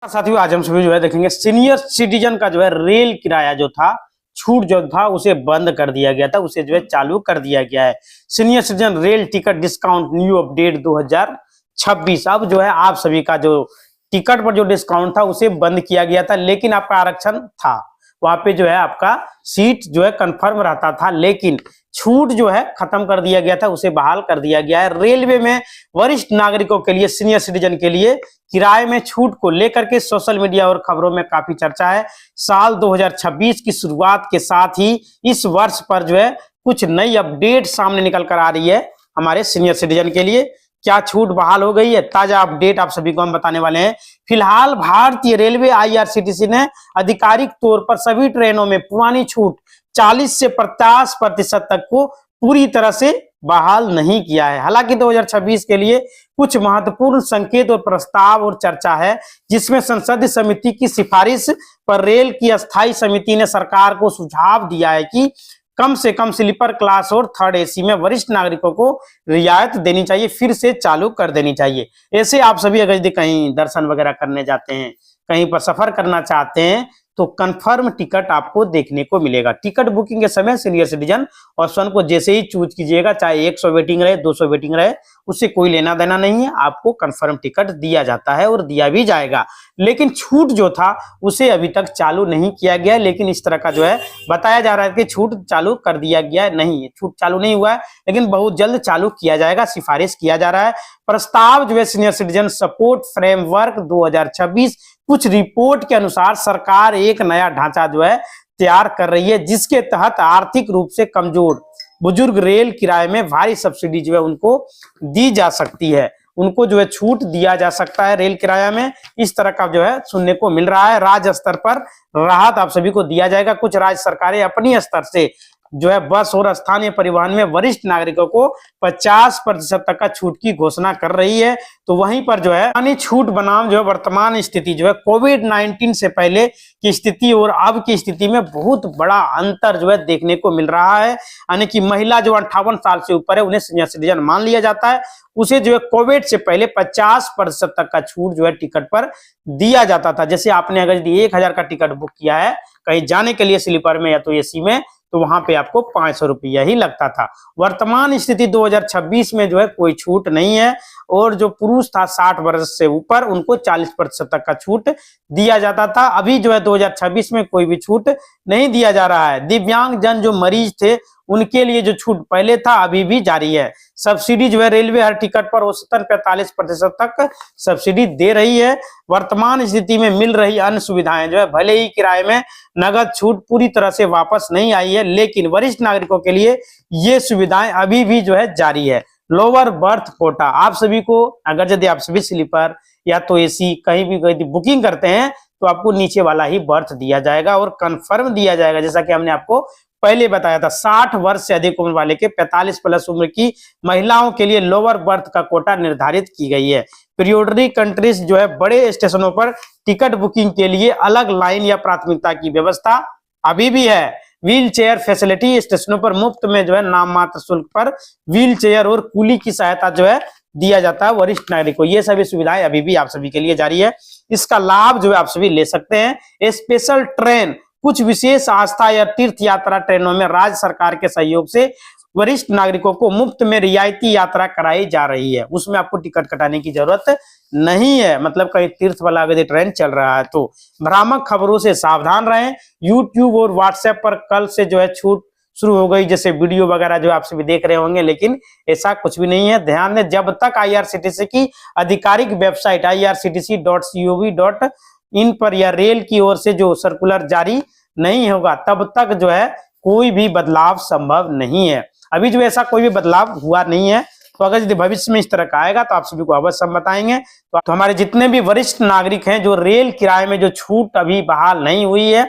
साथियों आज हम सभी जो है देखेंगे सीनियर सिटीजन का जो है रेल किराया जो था छूट जो था उसे बंद कर दिया गया था, उसे जो है चालू कर दिया गया है। Senior citizen rail ticket discount new update 2026। अब जो है आप सभी का जो टिकट पर जो डिस्काउंट था उसे बंद किया गया था, लेकिन आपका आरक्षण था, वहां पे जो है आपका सीट जो है कंफर्म रहता था, लेकिन छूट जो है खत्म कर दिया गया था, उसे बहाल कर दिया गया है। रेलवे में वरिष्ठ नागरिकों के लिए, सीनियर सिटीजन के लिए किराए में छूट को लेकर के सोशल मीडिया और खबरों में काफी चर्चा है। साल 2026 की शुरुआत के साथ ही इस वर्ष पर जो है कुछ नई अपडेट सामने निकल कर आ रही है हमारे सीनियर सिटीजन के लिए। क्या छूट बहाल हो गई है? ताजा अपडेट आप सभी को हम बताने वाले हैं। फिलहाल भारतीय रेलवे आईआरसीटीसी ने आधिकारिक तौर पर सभी ट्रेनों में पुरानी छूट 40 से 50% तक को पूरी तरह से बहाल नहीं किया है। हालांकि 2026 के लिए कुछ महत्वपूर्ण संकेत और प्रस्ताव और चर्चा है, जिसमें संसदीय समिति की सिफारिश पर रेल की अस्थायी समिति ने सरकार को सुझाव दिया है कि कम से कम स्लीपर क्लास और थर्ड एसी में वरिष्ठ नागरिकों को रियायत देनी चाहिए, फिर से चालू कर देनी चाहिए। ऐसे आप सभी अगर यदि कहीं दर्शन वगैरह करने जाते हैं, कहीं पर सफर करना चाहते हैं, तो कंफर्म टिकट आपको देखने को मिलेगा। टिकट बुकिंग के समय सीनियर सिटीजन ऑप्शन को जैसे ही चूज कीजिएगा, चाहे 100 वेटिंग रहे, 200 वेटिंग रहे, उससे कोई लेना देना नहीं है, आपको कंफर्म टिकट दिया जाता है और दिया भी जाएगा। लेकिन छूट जो था उसे अभी तक चालू नहीं किया गया, लेकिन इस तरह का जो है बताया जा रहा है कि छूट चालू कर दिया गया है। नहीं, छूट चालू नहीं हुआ है, लेकिन बहुत जल्द चालू किया जाएगा, सिफारिश किया जा रहा है। प्रस्ताव जो है सीनियर सिटीजन सपोर्ट फ्रेमवर्क 2026, कुछ रिपोर्ट के अनुसार सरकार एक नया ढांचा जो है तैयार कर रही है, जिसके तहत आर्थिक रूप से कमजोर बुजुर्ग रेल किराए में भारी सब्सिडी जो है उनको दी जा सकती है, उनको जो है छूट दिया जा सकता है रेल किराया में। इस तरह का जो है सुनने को मिल रहा है। राज्य स्तर पर राहत आप सभी को दिया जाएगा। कुछ राज्य सरकारें अपनी स्तर से जो है बस और स्थानीय परिवहन में वरिष्ठ नागरिकों को 50% तक का छूट की घोषणा कर रही है। तो वहीं पर जो है छूट बनाम जो है वर्तमान स्थिति जो है कोविड-19 से पहले की स्थिति और अब की स्थिति में बहुत बड़ा अंतर जो है देखने को मिल रहा है। यानी कि महिला जो 58 साल से ऊपर है उन्हें सीनियर सिटीजन मान लिया जाता है, उसे जो है कोविड से पहले 50% तक का छूट जो है टिकट पर दिया जाता था। जैसे आपने अगर 1000 का टिकट बुक किया है कहीं जाने के लिए स्लीपर में या तो एसी में, तो वहां पे आपको 500 रुपया ही लगता था। वर्तमान स्थिति 2026 में जो है कोई छूट नहीं है, और जो पुरुष था 60 वर्ष से ऊपर उनको 40% तक का छूट दिया जाता था। अभी जो है 2026 में कोई भी छूट नहीं दिया जा रहा है। दिव्यांग जन जो मरीज थे उनके लिए जो छूट पहले था अभी भी जारी है। सब्सिडी जो है रेलवे हर टिकट पर औसतन 45% तक सब्सिडी दे रही है। वर्तमान स्थिति में मिल रही अन्य सुविधाएं जो है भले ही किराए में नगद छूट पूरी तरह से वापस नहीं आई है, लेकिन वरिष्ठ नागरिकों के लिए ये सुविधाएं अभी भी जो है जारी है। लोअर बर्थ कोटा आप सभी को, अगर यदि आप सभी स्लीपर या तो एसी कहीं भी बुकिंग करते हैं तो आपको नीचे वाला ही बर्थ दिया जाएगा और कंफर्म दिया जाएगा। जैसा कि हमने आपको पहले बताया था, 60 वर्ष से अधिक उम्र वाले के 45 प्लस उम्र की महिलाओं के लिए लोअर बर्थ का कोटा निर्धारित की गई है। पीरियोडिक कंट्रीज जो है बड़े स्टेशनों पर टिकट बुकिंग के लिए अलग लाइन या प्राथमिकता की व्यवस्था अभी भी है। व्हील चेयर फैसिलिटी स्टेशनों पर मुफ्त में जो है नाम मात्र शुल्क पर व्हील चेयर और कुली की सहायता जो है दिया जाता है वरिष्ठ नागरिक को। ये सभी सुविधाएं अभी भी आप सभी के लिए जारी है। इसका लाभ जो है आप सभी ले सकते हैं। स्पेशल ट्रेन, कुछ विशेष आस्था या तीर्थ यात्रा ट्रेनों में राज्य सरकार के सहयोग से वरिष्ठ नागरिकों को मुफ्त में रियायती यात्रा कराई जा रही है। उसमें आपको टिकट कटाने की जरूरत नहीं है, मतलब कहीं तीर्थ वाला अगर ट्रेन चल रहा है तो। भ्रामक खबरों से सावधान रहें। यूट्यूब और व्हाट्सएप पर कल से जो है छूट शुरू हो गई, जैसे वीडियो वगैरह जो आप सभी देख रहे होंगे, लेकिन ऐसा कुछ भी नहीं है। ध्यान दें, जब तक आईआरसीटीसी की आधिकारिक वेबसाइट irctc.gov.in पर या रेल की ओर से जो सर्कुलर जारी नहीं होगा तब तक जो है कोई भी बदलाव संभव नहीं है। अभी जो ऐसा कोई भी बदलाव हुआ नहीं है, तो अगर यदि भविष्य में इस तरह का आएगा तो आप सभी को अवश्य हम बताएंगे। तो हमारे जितने भी वरिष्ठ नागरिक हैं जो रेल किराए में जो छूट अभी बहाल नहीं हुई है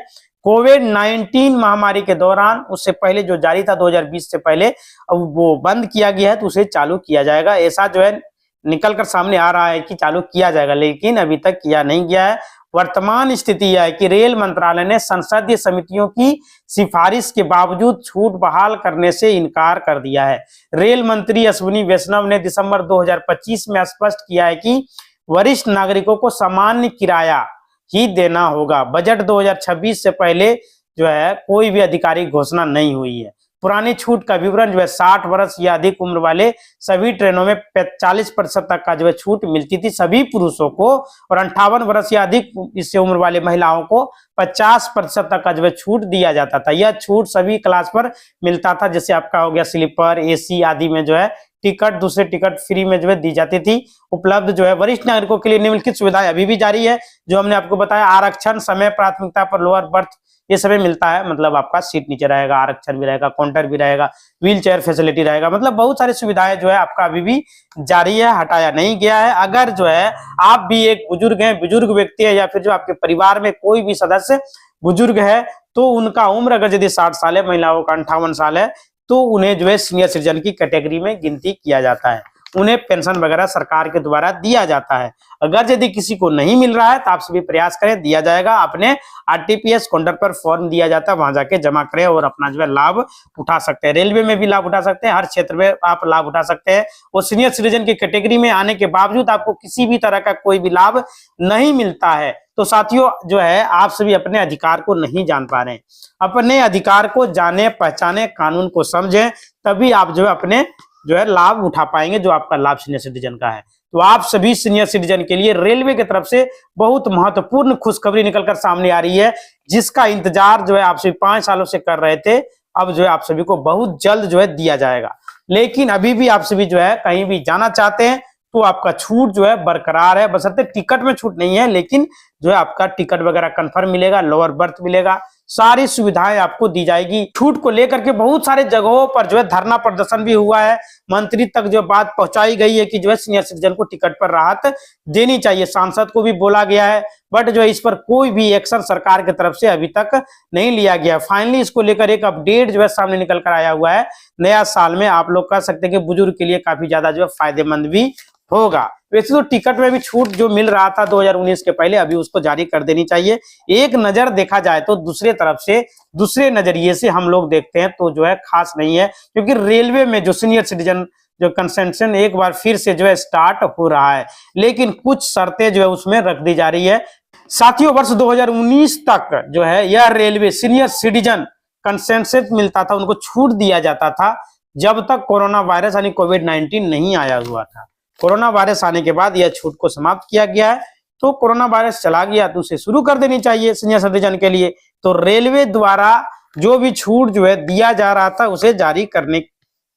कोविड-19 महामारी के दौरान, उससे पहले जो जारी था 2020 से पहले, अब वो बंद किया गया है तो उसे चालू किया जाएगा। ऐसा जो है निकल कर सामने आ रहा है कि चालू किया जाएगा, लेकिन अभी तक किया नहीं गया है। वर्तमान स्थिति यह है कि रेल मंत्रालय ने संसदीय समितियों की सिफारिश के बावजूद छूट बहाल करने से इनकार कर दिया है। रेल मंत्री अश्विनी वैष्णव ने दिसंबर 2025 में स्पष्ट किया है कि वरिष्ठ नागरिकों को सामान्य किराया ही देना होगा। बजट 2026 से पहले जो है कोई भी आधिकारिक घोषणा नहीं हुई है। पुरानी छूट का विवरण जो है 60 वर्ष या अधिक उम्र वाले सभी ट्रेनों में 40% तक का जो है छूट मिलती थी सभी पुरुषों को, और 58 वर्ष या अधिक इससे उम्र वाले महिलाओं को 50% तक का जो है छूट दिया जाता था। यह छूट सभी क्लास पर मिलता था, जैसे आपका हो गया स्लीपर, एसी आदि में जो है टिकट, दूसरे टिकट फ्री में जो है दी जाती थी। उपलब्ध जो है वरिष्ठ नागरिकों के लिए निम्नलिखित सुविधाएं अभी भी जारी है, जो हमने आपको बताया। आरक्षण, समय, प्राथमिकता पर लोअर बर्थ, ये सभी मिलता है, मतलब आपका सीट नीचे रहेगा, आरक्षण भी रहेगा, काउंटर भी रहेगा, व्हील चेयर फैसिलिटी रहेगा, मतलब बहुत सारी सुविधाएं जो है आपका अभी भी जारी है, हटाया नहीं गया है। अगर जो है आप भी एक बुजुर्ग हैं, बुजुर्ग व्यक्ति है, या फिर जो आपके परिवार में कोई भी सदस्य बुजुर्ग है, तो उनका उम्र अगर यदि 60 साल है, महिलाओं का 58 साल है, तो उन्हें जो है सीनियर सिटीजन की कैटेगरी में गिनती किया जाता है। उन्हें पेंशन वगैरह सरकार के द्वारा दिया जाता है। अगर यदि किसी को नहीं मिल रहा है तो आप सभी प्रयास करें, दिया जाएगा। अपने आरटीपीएस काउंटर पर फॉर्म दिया जाता है, वहां जाके जमा करें और अपना जो है लाभ उठा सकते हैं। रेलवे में भी लाभ उठा सकते हैं, हर क्षेत्र में आप लाभ उठा सकते हैं। और सीनियर सिटीजन की कैटेगरी में आने के बावजूद आपको किसी भी तरह का कोई भी लाभ नहीं मिलता है, तो साथियों जो है आप सभी अपने अधिकार को नहीं जान पा रहे हैं। अपने अधिकार को जाने, पहचाने, कानून को समझें, तभी आप जो है अपने जो है लाभ उठा पाएंगे, जो आपका लाभ सीनियर सिटीजन का है। तो आप सभी सीनियर सिटीजन के लिए रेलवे की तरफ से बहुत महत्वपूर्ण खुशखबरी निकलकर सामने आ रही है, जिसका इंतजार जो है आप सभी 5 सालों से कर रहे थे। अब जो है आप सभी को बहुत जल्द जो है दिया जाएगा। लेकिन अभी भी आप सभी जो है कहीं भी जाना चाहते हैं तो आपका छूट जो है बरकरार है, बशर्ते टिकट में छूट नहीं है, लेकिन जो है आपका टिकट वगैरह कंफर्म मिलेगा, लोअर बर्थ मिलेगा, सारी सुविधाएं आपको दी जाएगी। छूट को लेकर के बहुत सारे जगहों पर जो है धरना प्रदर्शन भी हुआ है। मंत्री तक जो बात पहुंचाई गई है कि जो है सीनियर सिटीजन को टिकट पर राहत देनी चाहिए, सांसद को भी बोला गया है, बट जो है इस पर कोई भी एक्शन सरकार की तरफ से अभी तक नहीं लिया गया। फाइनली इसको लेकर एक अपडेट जो है सामने निकल कर आया हुआ है। नया साल में आप लोग कह सकते हैं कि बुजुर्ग के लिए काफी ज्यादा जो है फायदेमंद भी होगा। वैसे तो टिकट में भी छूट जो मिल रहा था 2019 के पहले, अभी उसको जारी कर देनी चाहिए। एक नजर देखा जाए तो दूसरे तरफ से, दूसरे नजरिए से हम लोग देखते हैं तो जो है खास नहीं है, क्योंकि रेलवे में जो सीनियर सिटीजन जो कंसेशन एक बार फिर से जो है स्टार्ट हो रहा है, लेकिन कुछ शर्तें जो है उसमें रख दी जा रही है। साथियों, वर्ष 2019 तक जो है यह रेलवे सीनियर सिटीजन कंसेशन मिलता था, उनको छूट दिया जाता था, जब तक कोरोना वायरस यानी कोविड-19 नहीं आया हुआ था। कोरोना वायरस आने के बाद यह छूट को समाप्त किया गया है। तो कोरोना वायरस चला गया तो उसे शुरू कर देनी चाहिए सीनियर सिटीजन के लिए। तो रेलवे द्वारा जो भी छूट जो है दिया जा रहा था उसे जारी करने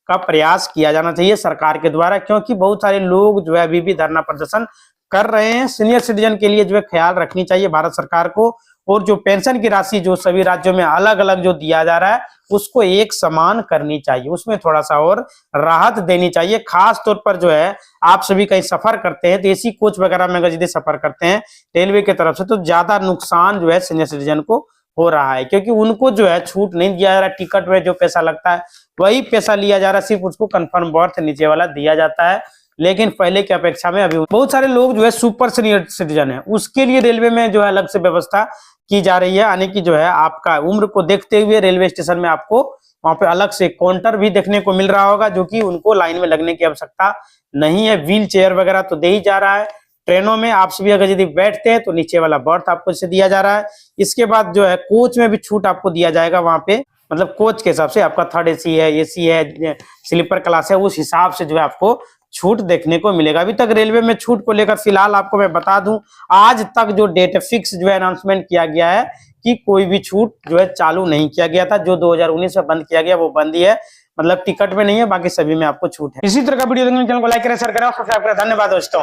का प्रयास किया जाना चाहिए सरकार के द्वारा, क्योंकि बहुत सारे लोग जो है अभी भी धरना प्रदर्शन कर रहे हैं। सीनियर सिटीजन के लिए जो है ख्याल रखनी चाहिए भारत सरकार को, और जो पेंशन की राशि जो सभी राज्यों में अलग अलग जो दिया जा रहा है उसको एक समान करनी चाहिए, उसमें थोड़ा सा और राहत देनी चाहिए। खास तौर पर जो है आप सभी कहीं सफर करते हैं तो एसी कोच वगैरह में अगर यदि सफर करते हैं रेलवे की तरफ से, तो ज्यादा नुकसान जो है सीनियर सिटीजन को हो रहा है, क्योंकि उनको जो है छूट नहीं दिया जा रहा। टिकट में जो पैसा लगता है वही पैसा लिया जा रहा है, सिर्फ उसको कंफर्म बर्थ नीचे वाला दिया जाता है। लेकिन पहले की अपेक्षा में अभी बहुत सारे लोग जो है सुपर सीनियर सिटीजन है, उसके लिए रेलवे में जो है अलग से व्यवस्था की जा रही है, यानी कि जो है आपका उम्र को देखते हुए रेलवे स्टेशन में आपको वहां पे अलग से काउंटर भी देखने को मिल रहा होगा, जो कि उनको लाइन में लगने की आवश्यकता नहीं है। व्हील चेयर वगैरह तो दे ही जा रहा है। ट्रेनों में आप सभी अगर यदि बैठते हैं तो नीचे वाला बर्थ आपको इसे दिया जा रहा है। इसके बाद जो है कोच में भी छूट आपको दिया जाएगा, वहां पे मतलब कोच के हिसाब से आपका 3rd एसी है, एसी है, स्लीपर क्लास है, उस हिसाब से जो है आपको छूट देखने को मिलेगा। अभी तक रेलवे में छूट को लेकर फिलहाल आपको मैं बता दूं, आज तक जो डेट फिक्स जो है अनाउंसमेंट किया गया है कि कोई भी छूट जो है चालू नहीं किया गया था। जो 2019 में बंद किया गया वो बंद ही है, मतलब टिकट में नहीं है, बाकी सभी में आपको छूट है। इसी तरह का वीडियो देखने के लिए चैनल को लाइक करें, शेयर करें और सब्सक्राइब करें। धन्यवाद दोस्तों।